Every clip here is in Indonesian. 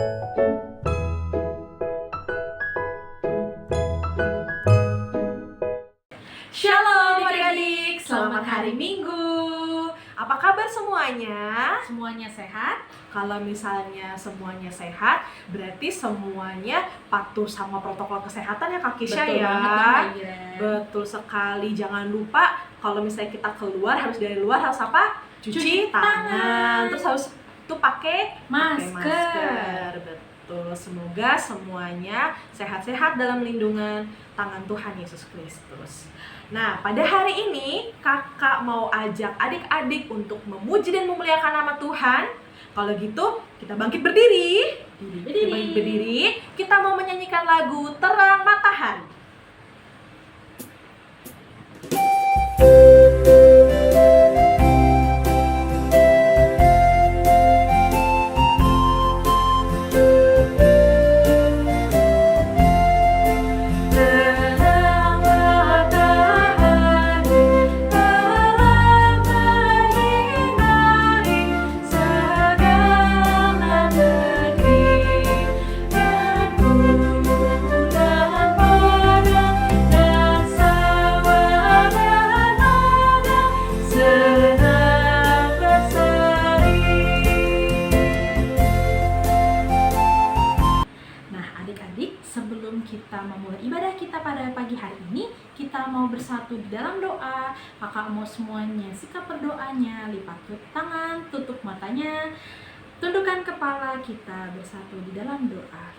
Shalom adik-adik, selamat hari Minggu. Apa kabar semuanya? Semuanya sehat? Kalau misalnya semuanya sehat, berarti semuanya patuh sama protokol kesehatan ya Kak Kisha Betul ya. banget dong, Kak Ira. Betul sekali, jangan lupa kalau misalnya kita keluar harus dari luar harus apa? Cuci tangan. Terus harus tuh pakai masker. Betul, semoga semuanya sehat-sehat dalam lindungan tangan Tuhan Yesus Kristus. Nah, pada hari ini kakak mau ajak adik-adik untuk memuji dan memuliakan nama Tuhan. Kalau gitu, kita bangkit berdiri. Kita bangkit berdiri. Kita mau menyanyikan lagu Terang Matahari. Sebelum kita memulai ibadah kita pada pagi hari ini, kita mau bersatu di dalam doa. Kakak mau semuanya sikap berdoanya, lipat tangan, tutup matanya, tundukkan kepala, kita bersatu di dalam doa.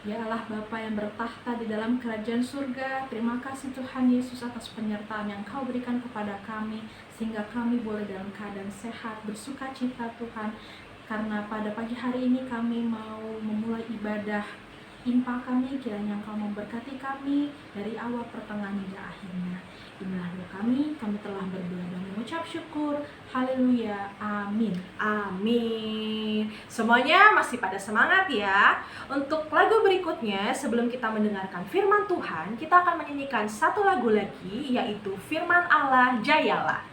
Ya Allah Bapa yang bertahta di dalam kerajaan surga, terima kasih Tuhan Yesus atas penyertaan yang Kau berikan kepada kami, sehingga kami boleh dalam keadaan sehat, bersuka cita Tuhan. Karena pada pagi hari ini kami mau memulai ibadah Impah kami, kiranya Engkau memberkati kami dari awal pertengahan hingga akhirnya. Inilah doa kami telah berdoa dan mengucap syukur. Haleluya, amin. Amin. Semuanya masih pada semangat ya. Untuk lagu berikutnya, sebelum kita mendengarkan firman Tuhan, kita akan menyanyikan satu lagu lagi, yaitu Firman Allah Jayalah.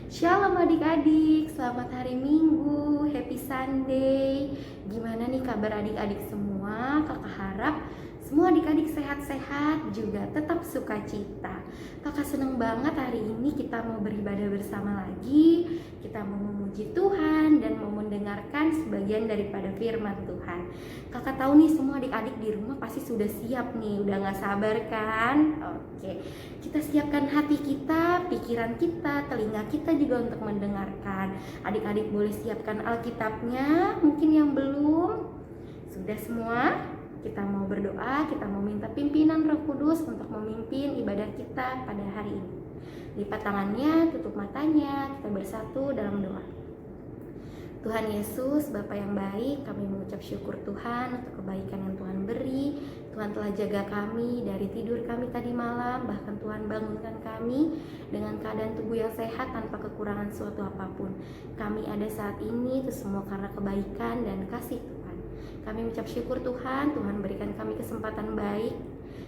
Shalom adik-adik, selamat hari Minggu, happy Sunday. Gimana nih kabar adik-adik semua? Kakak harap semua adik-adik sehat-sehat, juga tetap sukacita. Kakak seneng banget hari ini kita mau beribadah bersama lagi. Kita mau memuji Tuhan dan mau mendengarkan sebagian daripada firman Tuhan. Kakak tahu nih semua adik-adik di rumah pasti sudah siap nih, udah gak sabar kan? Oke, kita siapkan hati kita, pikiran kita, telinga kita juga untuk mendengarkan. Adik-adik boleh siapkan Alkitabnya, mungkin yang belum. Sudah semua? Kita mau berdoa, kita mau minta pimpinan Roh Kudus untuk memimpin ibadah kita pada hari ini. Lipat tangannya, tutup matanya, kita bersatu dalam doa. Tuhan Yesus, Bapa yang baik, kami mengucap syukur Tuhan untuk kebaikan yang Tuhan beri. Tuhan telah jaga kami dari tidur kami tadi malam, bahkan Tuhan bangunkan kami dengan keadaan tubuh yang sehat tanpa kekurangan suatu apapun. Kami ada saat ini itu semua karena kebaikan dan kasih Tuhan. Kami mengucap syukur Tuhan, Tuhan berikan kami kesempatan baik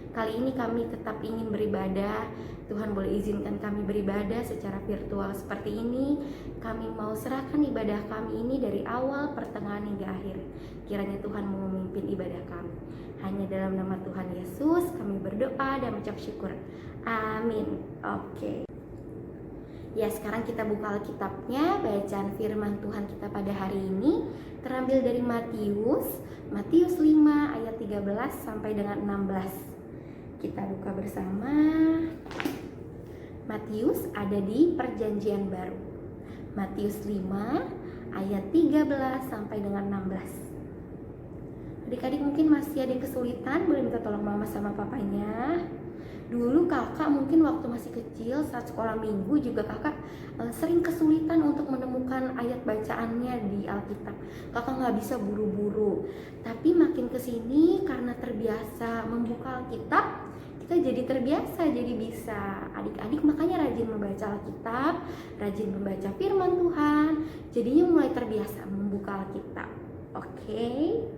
Kali ini kami tetap ingin beribadah. Tuhan boleh izinkan kami beribadah secara virtual seperti ini. Kami mau serahkan ibadah kami ini dari awal, pertengahan hingga akhir. Kiranya Tuhan memimpin ibadah kami. Hanya dalam nama Tuhan Yesus kami berdoa dan mengucap syukur. Amin. Oke. Ya, sekarang kita buka Alkitabnya. Bacaan firman Tuhan kita pada hari ini terambil dari Matius 5 ayat 13 sampai dengan 16. Kita buka bersama. Matius ada di Perjanjian Baru. Matius 5 ayat 13 sampai dengan 16. Adik-adik mungkin masih ada yang kesulitan, boleh minta tolong mama sama papanya. Dulu kakak mungkin waktu masih kecil saat sekolah minggu juga kakak sering kesulitan untuk menemukan ayat bacaannya di Alkitab. Kakak nggak bisa buru-buru. Tapi makin kesini karena terbiasa membuka Alkitab, kita jadi terbiasa, jadi bisa. Adik-adik makanya rajin membaca Alkitab, rajin membaca firman Tuhan. Jadinya mulai terbiasa membuka Alkitab. Oke.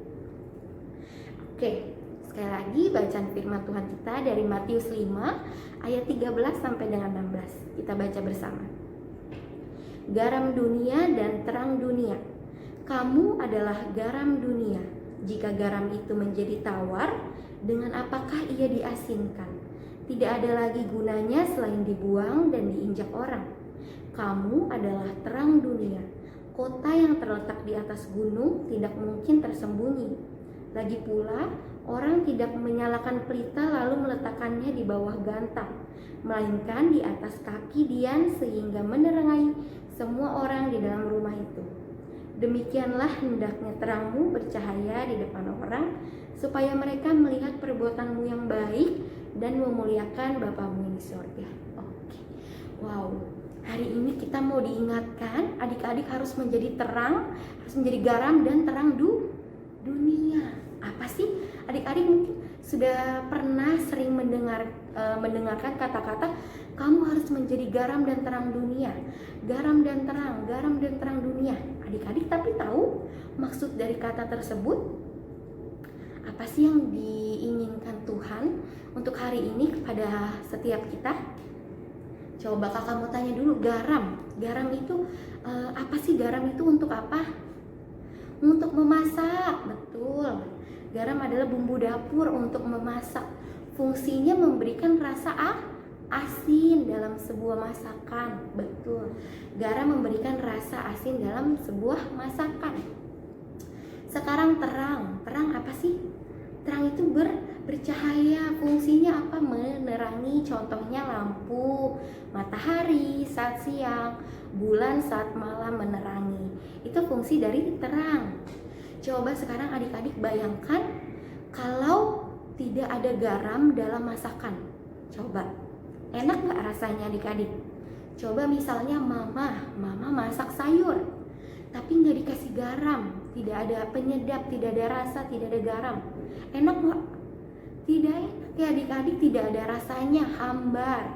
Sekali lagi bacaan firman Tuhan kita dari Matius 5 ayat 13 sampai dengan 16. Kita baca bersama. Garam dunia dan terang dunia. Kamu adalah garam dunia. Jika garam itu menjadi tawar, dengan apakah ia diasinkan? Tidak ada lagi gunanya selain dibuang dan diinjak orang. Kamu adalah terang dunia. Kota yang terletak di atas gunung tidak mungkin tersembunyi. Lagi pula, orang tidak menyalakan pelita lalu meletakkannya di bawah gantang, melainkan di atas kaki dian sehingga menerangi semua orang di dalam rumah itu. Demikianlah hendaknya terangmu bercahaya di depan orang, supaya mereka melihat perbuatanmu yang baik dan memuliakan Bapamu yang di surga. Oke. Wow. Hari ini kita mau diingatkan, adik-adik harus menjadi terang, harus menjadi garam dan terang dunia. Apa sih? Adik-adik mungkin sudah pernah sering mendengarkan kata-kata kamu harus menjadi garam dan terang dunia. Garam dan terang dunia. Adik-adik tapi tahu maksud dari kata tersebut? Apa sih yang diinginkan Tuhan untuk hari ini kepada setiap kita? Coba kakak mau tanya dulu, garam itu apa sih? Garam itu untuk apa? Untuk memasak, betul. Garam adalah bumbu dapur untuk memasak. Fungsinya memberikan rasa asin dalam sebuah masakan, betul. Garam memberikan rasa asin dalam sebuah masakan. Sekarang terang apa sih? Terang itu bercahaya. Fungsinya apa? Menerangi, contohnya lampu matahari saat siang, bulan saat malam menerangi. Itu fungsi dari terang. Coba sekarang adik-adik bayangkan kalau tidak ada garam dalam masakan. Coba, enak gak rasanya adik-adik? Coba misalnya mama masak sayur, tapi gak dikasih garam, tidak ada penyedap, tidak ada rasa, tidak ada garam. Enak gak? Tidak enak ya adik-adik, tidak ada rasanya, hambar.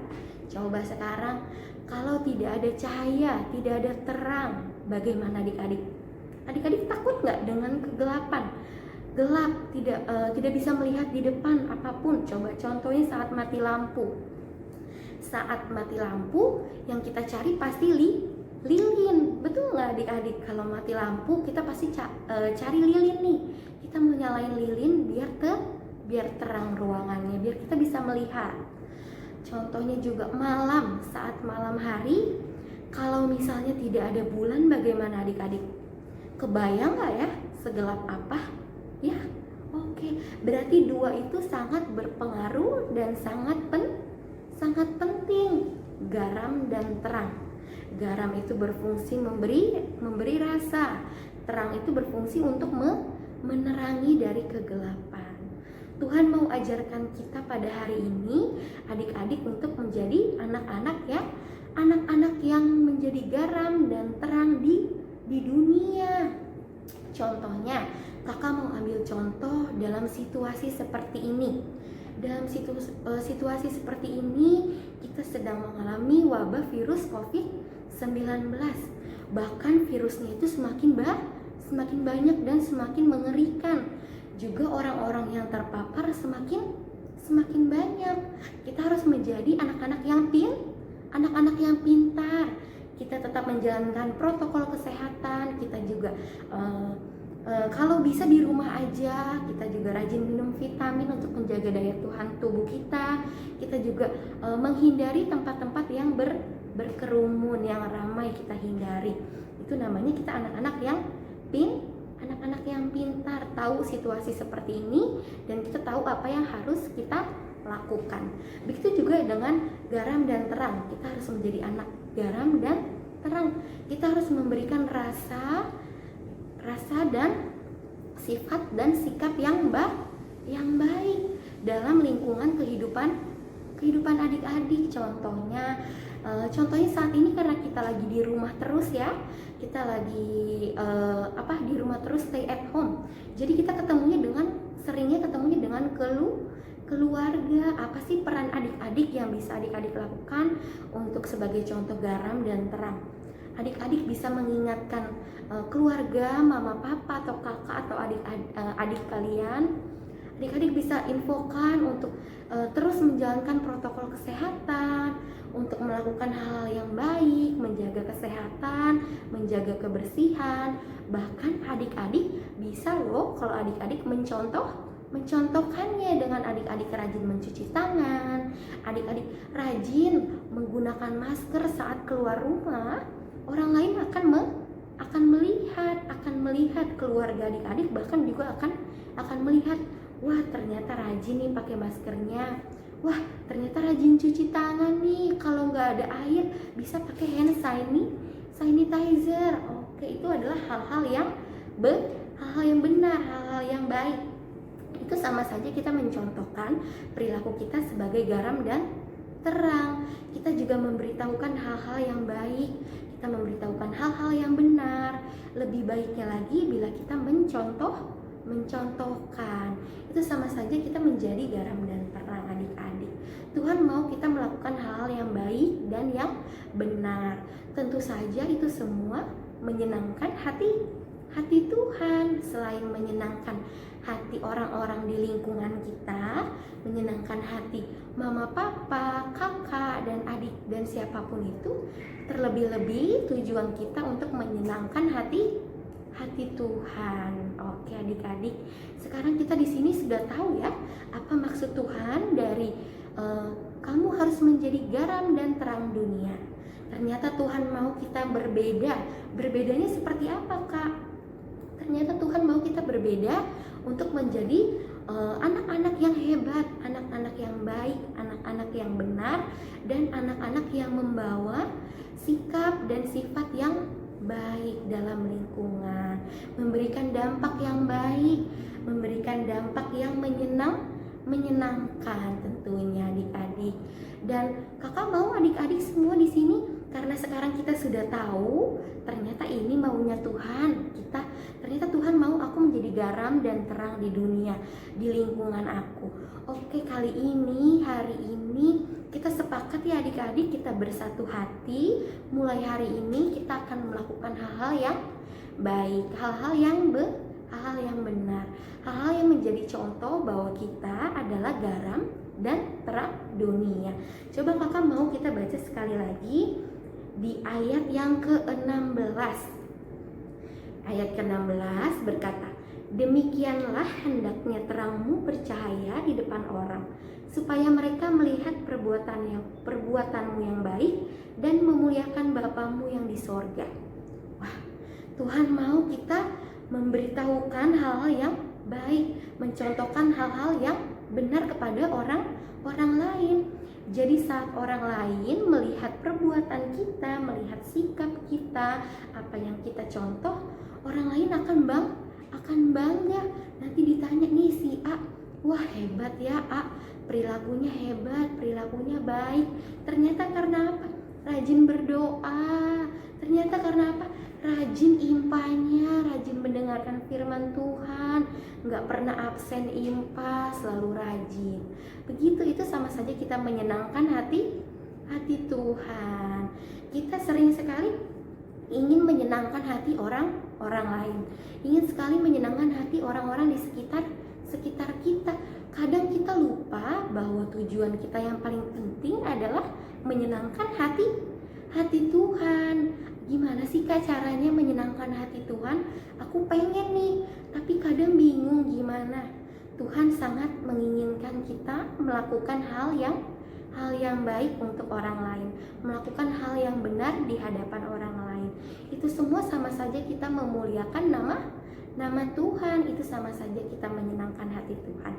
Coba sekarang kalau tidak ada cahaya, tidak ada terang, bagaimana adik-adik? Adik-adik takut nggak dengan kegelapan? Gelap, tidak bisa melihat di depan apapun. Coba contohnya saat mati lampu. Saat mati lampu, yang kita cari pasti lilin. Betul nggak adik-adik? Kalau mati lampu, kita pasti cari lilin nih. Kita mau nyalain lilin biar terang ruangannya, biar kita bisa melihat. Contohnya juga malam, saat malam hari, kalau misalnya tidak ada bulan, bagaimana adik-adik? Kebayang gak ya segelap apa? Ya, oke. Berarti dua itu sangat berpengaruh dan sangat penting. Garam dan terang. Garam itu berfungsi memberi rasa. Terang itu berfungsi untuk menerangi dari kegelapan. Tuhan mau ajarkan kita pada hari ini, adik-adik, untuk menjadi anak-anak ya, anak-anak yang menjadi garam dan terang di dunia. Contohnya, kakak mau ambil contoh dalam situasi seperti ini. Dalam situasi seperti ini, kita sedang mengalami wabah virus COVID-19. Bahkan virusnya itu semakin banyak dan semakin mengerikan. Juga orang-orang yang terpapar semakin semakin banyak. Kita harus menjadi anak-anak yang pintar. Kita tetap menjalankan protokol kesehatan. Kita juga kalau bisa di rumah aja, kita juga rajin minum vitamin untuk menjaga daya tahan tubuh kita. Kita juga menghindari tempat-tempat yang berkerumun, yang ramai, kita hindari. Itu namanya kita anak-anak yang pintar, tahu situasi seperti ini dan kita tahu apa yang harus kita lakukan. Begitu juga dengan garam dan terang. Kita harus menjadi anak garam dan terang. Kita harus memberikan rasa dan sifat dan sikap yang baik dalam lingkungan kehidupan adik-adik. Contohnya saat ini karena kita lagi di rumah terus ya, kita lagi di rumah terus, stay at home. Jadi kita seringnya ketemunya dengan keluarga. Apa sih peran adik-adik yang bisa adik-adik lakukan untuk sebagai contoh garam dan terang? Adik-adik bisa mengingatkan keluarga, mama, papa, atau kakak, atau adik kalian. Adik-adik bisa infokan untuk terus menjalankan protokol kesehatan, untuk melakukan hal yang baik, menjaga kesehatan, menjaga kebersihan. Bahkan adik-adik bisa loh kalau adik-adik mencontohkannya dengan adik-adik rajin mencuci tangan, adik-adik rajin menggunakan masker saat keluar rumah. Orang lain akan melihat keluarga adik-adik, bahkan juga akan melihat, wah ternyata rajin nih pakai maskernya, wah ternyata rajin cuci tangan nih, kalau nggak ada air bisa pakai hand sanitizer. Oke, itu adalah hal-hal yang benar, hal-hal yang baik. Itu sama saja kita mencontohkan perilaku kita sebagai garam dan terang. Kita juga memberitahukan hal-hal yang baik, kita memberitahukan hal-hal yang benar. Lebih baiknya lagi bila kita mencontohkan. Itu sama saja kita menjadi garam dan terang adik-adik. Tuhan mau kita melakukan hal-hal yang baik dan yang benar. Tentu saja itu semua menyenangkan hati Tuhan. Selain menyenangkan hati orang-orang di lingkungan kita, menyenangkan hati mama, papa, kakak, dan adik, dan siapapun itu, terlebih-lebih tujuan kita untuk menyenangkan hati Tuhan. Oke adik-adik, sekarang kita di sini sudah tahu ya apa maksud Tuhan dari kamu harus menjadi garam dan terang dunia. Ternyata Tuhan mau kita berbeda. Berbedanya seperti apa, Kak? Ternyata Tuhan mau kita berbeda untuk menjadi anak-anak yang hebat, anak-anak yang baik, anak-anak yang benar, dan anak-anak yang membawa sikap dan sifat yang baik dalam lingkungan, memberikan dampak yang baik, memberikan dampak yang menyenangkan tentunya adik-adik. Dan kakak mau adik-adik semua di sini, karena sekarang kita sudah tahu ternyata ini maunya Tuhan kita. Ternyata Tuhan mau aku menjadi garam dan terang di dunia, di lingkungan aku. Oke, hari ini kita sepakat ya adik-adik, kita bersatu hati. Mulai hari ini kita akan melakukan hal-hal yang baik, hal-hal yang benar, hal-hal yang menjadi contoh bahwa kita adalah garam dan terang dunia. Coba kakak mau kita baca sekali lagi di ayat yang ke-16. Ayat ke-16 berkata, demikianlah hendaknya terangmu bercahaya di depan orang, supaya mereka melihat perbuatanmu yang baik dan memuliakan Bapamu yang di sorga. Wah, Tuhan mau kita memberitahukan hal-hal yang baik, mencontohkan hal-hal yang benar kepada orang lain. Jadi saat orang lain melihat perbuatan kita, melihat sikap kita, apa yang kita contoh, orang lain akan bangga. Nanti ditanya nih si A, wah hebat ya A, perilakunya hebat, perilakunya baik. Ternyata karena apa? Rajin berdoa. Ternyata karena apa? Rajin impanya, rajin mendengarkan firman Tuhan, nggak pernah absen impa, selalu rajin. Begitu, itu sama saja kita menyenangkan hati Tuhan. Kita sering sekali ingin menyenangkan hati orang lain, ingin sekali menyenangkan hati orang-orang di sekitar kita. Kadang kita lupa bahwa tujuan kita yang paling penting adalah menyenangkan hati Tuhan. Gimana sih Kak caranya menyenangkan hati Tuhan? Aku pengen nih, tapi kadang bingung gimana. Tuhan sangat menginginkan kita melakukan hal yang baik untuk orang lain, melakukan hal yang benar di hadapan orang lain. Itu semua sama saja kita memuliakan nama Tuhan, itu sama saja kita menyenangkan hati Tuhan.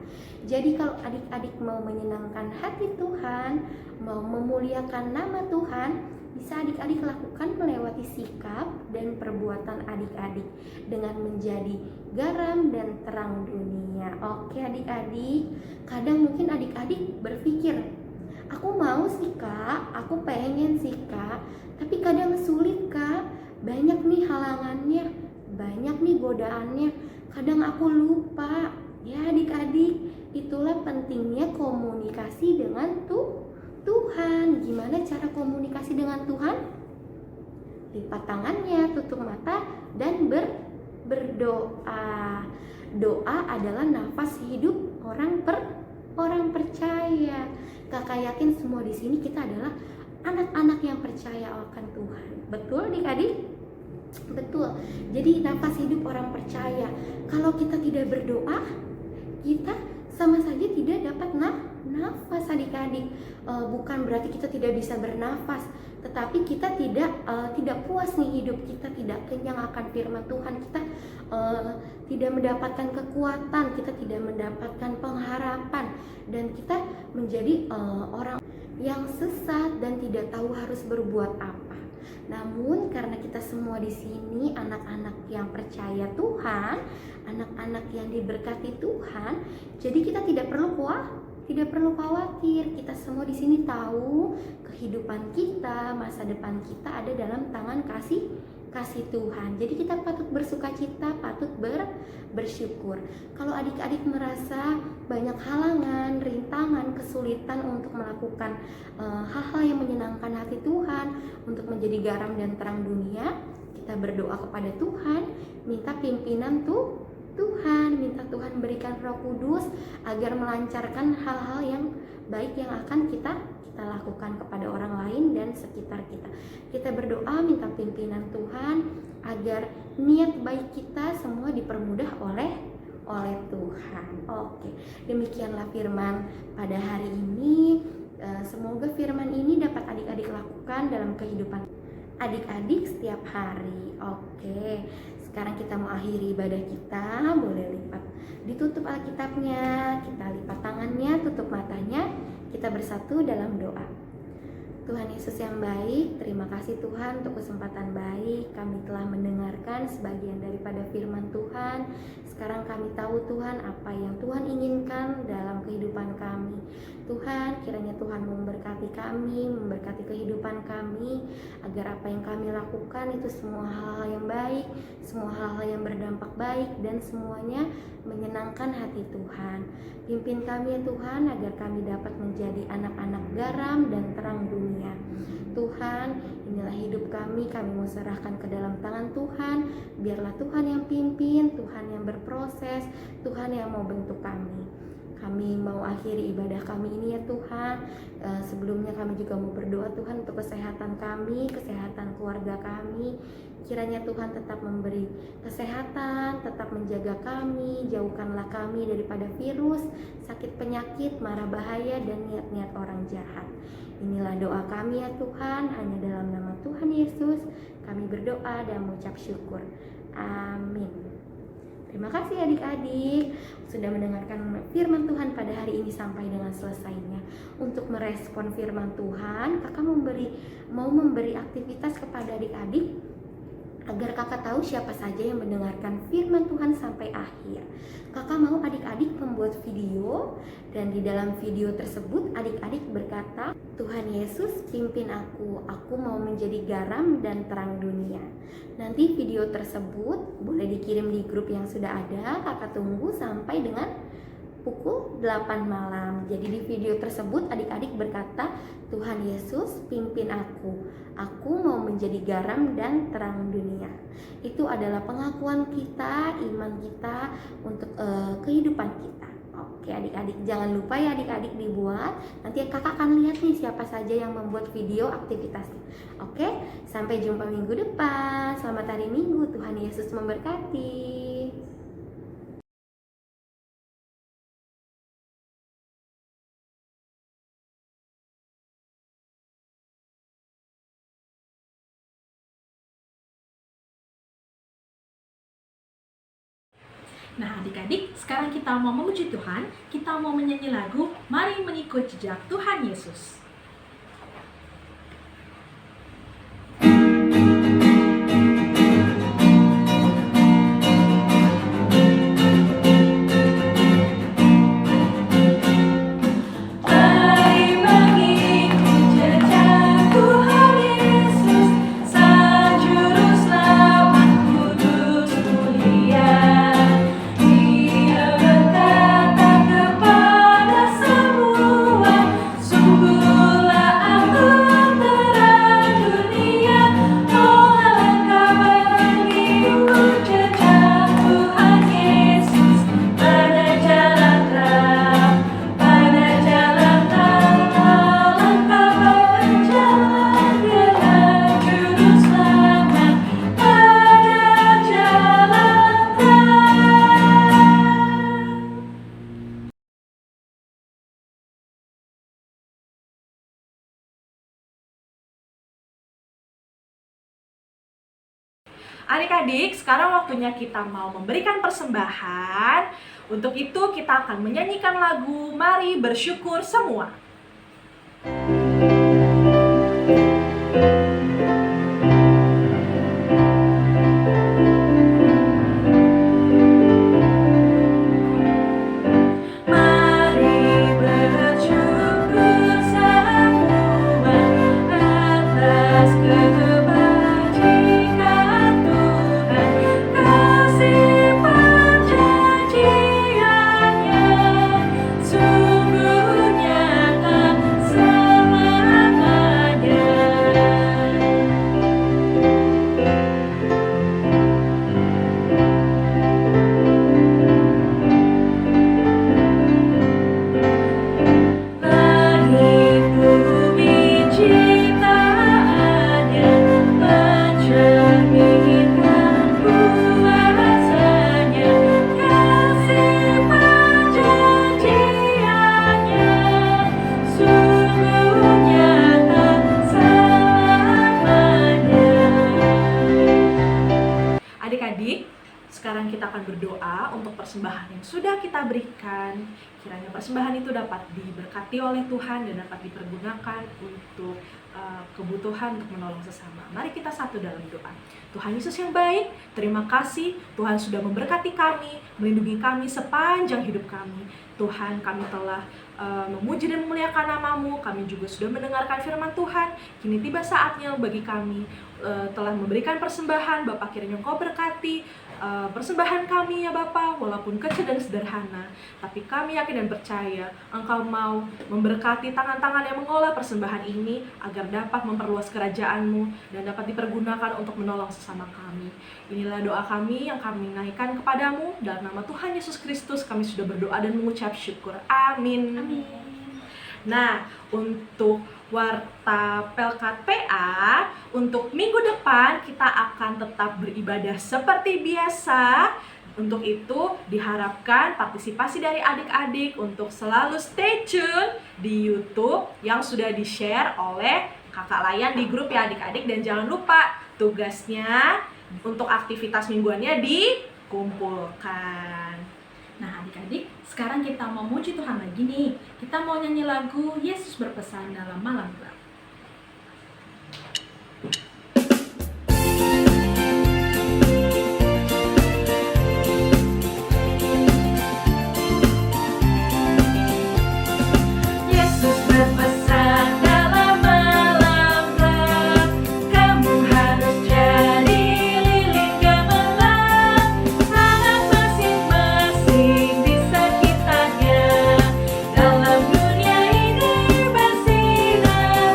Jadi kalau adik-adik mau menyenangkan hati Tuhan, mau memuliakan nama Tuhan, bisa adik-adik lakukan melewati sikap dan perbuatan adik-adik dengan menjadi garam dan terang dunia. Oke adik-adik, kadang mungkin adik-adik berpikir, aku mau sih Kak, aku pengen sih Kak, tapi kadang sulit Kak, banyak nih halangannya, banyak nih godaannya, kadang aku lupa. Ya adik-adik, itulah pentingnya komunikasi dengan Tuhan. Gimana cara komunikasi dengan Tuhan? Lipat tangannya, tutup mata, dan berdoa. Doa adalah nafas hidup orang percaya. Kakak yakin semua di sini kita adalah anak-anak yang percaya akan Tuhan. Betul adik-adik? Betul. Jadi nafas hidup orang percaya. Kalau kita tidak berdoa, kita sama saja tidak dapat nafas adik-adik. Bukan berarti kita tidak bisa bernafas, tetapi kita tidak puas nih hidup kita, tidak kenyang akan firman Tuhan, kita tidak mendapatkan kekuatan, kita tidak mendapatkan pengharapan, dan kita menjadi orang yang sesat dan tidak tahu harus berbuat apa. Namun karena kita semua di sini anak-anak yang percaya Tuhan, anak-anak yang diberkati Tuhan, jadi kita tidak perlu khawatir. Kita semua di sini tahu kehidupan kita, masa depan kita ada dalam tangan kasih Tuhan. Jadi kita patut bersukacita, patut bersyukur. Kalau adik-adik merasa banyak halangan, rintangan, kesulitan untuk melakukan hal-hal yang menyenangkan hati Tuhan, untuk menjadi garam dan terang dunia, kita berdoa kepada Tuhan, minta pimpinan Tuhan, minta Tuhan berikan Roh Kudus agar melancarkan hal-hal yang baik yang akan kita lakukan kepada orang lain dan sekitar kita. Kita berdoa minta pimpinan Tuhan agar niat baik kita semua dipermudah oleh Tuhan. Oke, demikianlah firman pada hari ini. Semoga firman ini dapat adik-adik lakukan dalam kehidupan adik-adik setiap hari. Oke, sekarang kita mau akhiri ibadah kita. Boleh ditutup Alkitabnya, kita lipat tangannya, tutup matanya, kita bersatu dalam doa. Tuhan Yesus yang baik, terima kasih Tuhan untuk kesempatan baik. Kami telah mendengarkan sebagian daripada firman Tuhan. Sekarang kami tahu Tuhan apa yang Tuhan inginkan dalam kehidupan kami. Tuhan, kiranya Tuhan memberkati kami, memberkati kehidupan kami, agar apa yang kami lakukan itu semua hal-hal yang baik, semua hal-hal yang berdampak baik, dan semuanya menyenangkan hati Tuhan. Pimpin kami ya Tuhan, agar kami dapat menjadi anak-anak garam dan terang dunia. Tuhan, inilah hidup kami mau serahkan ke dalam tangan Tuhan. Biarlah Tuhan yang pimpin, Tuhan yang berproses, Tuhan yang mau bentuk kami. Kami mau akhiri ibadah kami ini ya Tuhan. Sebelumnya kami juga mau berdoa Tuhan untuk kesehatan kami, kesehatan keluarga kami. Kiranya Tuhan tetap memberi kesehatan, tetap menjaga kami, jauhkanlah kami daripada virus, sakit penyakit, mara bahaya, dan niat-niat orang jahat. Inilah doa kami ya Tuhan, hanya dalam nama Tuhan Yesus kami berdoa dan mengucap syukur. Amin. Terima kasih adik-adik sudah mendengarkan firman Tuhan pada hari ini sampai dengan selesainya. Untuk merespon firman Tuhan, kakak mau memberi aktivitas kepada adik-adik agar kakak tahu siapa saja yang mendengarkan firman Tuhan sampai akhir. Kakak mau adik-adik membuat video, dan di dalam video tersebut adik-adik berkata, Tuhan Yesus pimpin aku mau menjadi garam dan terang dunia. Nanti video tersebut boleh dikirim di grup yang sudah ada, kakak tunggu sampai dengan pukul 8 malam. Jadi di video tersebut adik-adik berkata, Tuhan Yesus, pimpin aku. Aku mau menjadi garam dan terang dunia. Itu adalah pengakuan kita, iman kita untuk kehidupan kita. Oke adik-adik, jangan lupa ya adik-adik dibuat. Nanti kakak akan lihat nih siapa saja yang membuat video aktivitasnya. Oke, sampai jumpa minggu depan. Selamat hari Minggu, Tuhan Yesus memberkati. Nah adik-adik, sekarang kita mau memuji Tuhan, kita mau menyanyi lagu Mari Mengikut Jejak Tuhan Yesus. Adik-adik, sekarang waktunya kita mau memberikan persembahan. Untuk itu kita akan menyanyikan lagu Mari Bersyukur Semua. Adik-adik, sekarang kita akan berdoa untuk persembahan yang sudah kita berikan. Kiranya persembahan itu dapat diberkati oleh Tuhan dan dapat dipergunakan untuk kebutuhan untuk menolong sesama. Mari kita satu dalam doa. Tuhan Yesus yang baik, terima kasih Tuhan sudah memberkati kami, melindungi kami sepanjang hidup kami. Tuhan, kami telah memuji dan memuliakan nama-Mu. Kami juga sudah mendengarkan firman Tuhan. Kini tiba saatnya bagi kami telah memberikan persembahan. Bapak, kiranya Engkau berkati persembahan kami ya Bapak, walaupun kecil dan sederhana, tapi kami yakin dan percaya Engkau mau memberkati tangan-tangan yang mengolah persembahan ini agar dapat memperluas kerajaan-Mu dan dapat dipergunakan untuk menolong sesama kami. Inilah doa kami yang kami naikkan kepadamu. Dalam nama Tuhan Yesus Kristus kami sudah berdoa dan mengucap syukur. Amin. Amin. Nah, untuk Warta Pelkat PA, untuk minggu depan kita akan tetap beribadah seperti biasa. Untuk itu diharapkan partisipasi dari adik-adik untuk selalu stay tune di YouTube yang sudah di-share oleh Kakak Layan di grup ya adik-adik. Dan jangan lupa tugasnya untuk aktivitas mingguannya dikumpulkan. Nah adik-adik, sekarang kita mau muji Tuhan lagi nih. Kita mau nyanyi lagu Yesus Berpesan Dalam Malam Gelap. Yesus berpesan dalam malam gelap, kamu harus jadi lilin gemilang. Anak masing-masing di sekitarnya dalam dunia ini bersinar.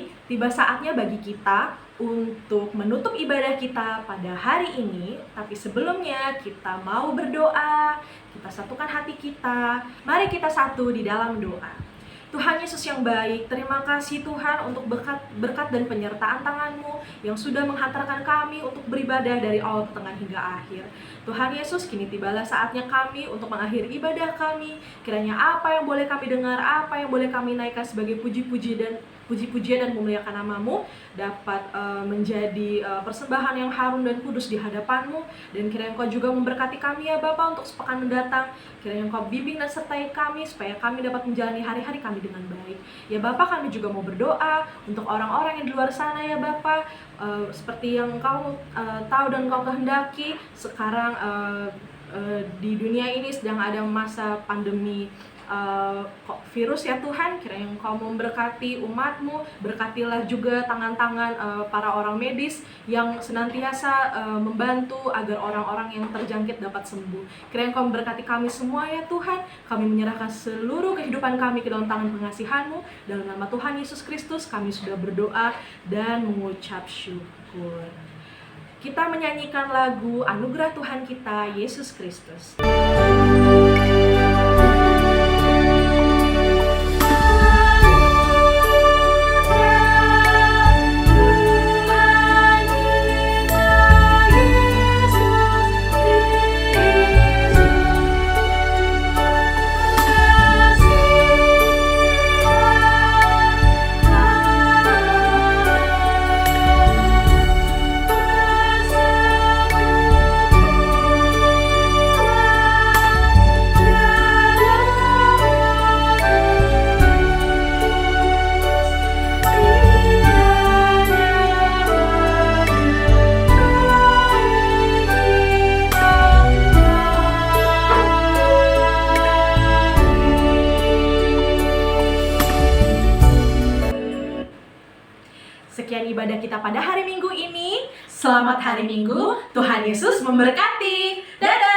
Baik, tiba saatnya bagi kita untuk menutup ibadah kita pada hari ini. Tapi sebelumnya kita mau berdoa, kita satukan hati kita. Mari kita satu di dalam doa. Tuhan Yesus yang baik, terima kasih Tuhan untuk berkat dan penyertaan tangan-Mu yang sudah menghantarkan kami untuk beribadah dari awal pertengahan hingga akhir. Tuhan Yesus, kini tibalah saatnya kami untuk mengakhiri ibadah kami. Kiranya apa yang boleh kami dengar, apa yang boleh kami naikkan sebagai puji-pujian dan memuliakan nama-Mu dapat menjadi persembahan yang harum dan kudus di hadapan-Mu. Dan kiranya Engkau juga memberkati kami ya Bapa untuk sepekan mendatang. Kiranya Engkau bimbing dan sertai kami supaya kami dapat menjalani hari-hari kami dengan baik. Ya Bapa, kami juga mau berdoa untuk orang-orang yang di luar sana ya Bapa. Seperti yang Engkau tahu dan Engkau kehendaki, sekarang di dunia ini sedang ada masa pandemi virus ya Tuhan. Kiranya Engkau memberkati umat-Mu, berkatilah juga tangan-tangan para orang medis yang senantiasa membantu agar orang-orang yang terjangkit dapat sembuh. Kiranya Engkau memberkati kami semua ya Tuhan. Kami menyerahkan seluruh kehidupan kami ke dalam tangan pengasihan-Mu. Dalam nama Tuhan Yesus Kristus kami sudah berdoa dan mengucap syukur. Kita menyanyikan lagu Anugerah Tuhan kita Yesus Kristus. Sekian ibadah kita pada hari Minggu ini. Selamat hari Minggu, Tuhan Yesus memberkati. Dadah!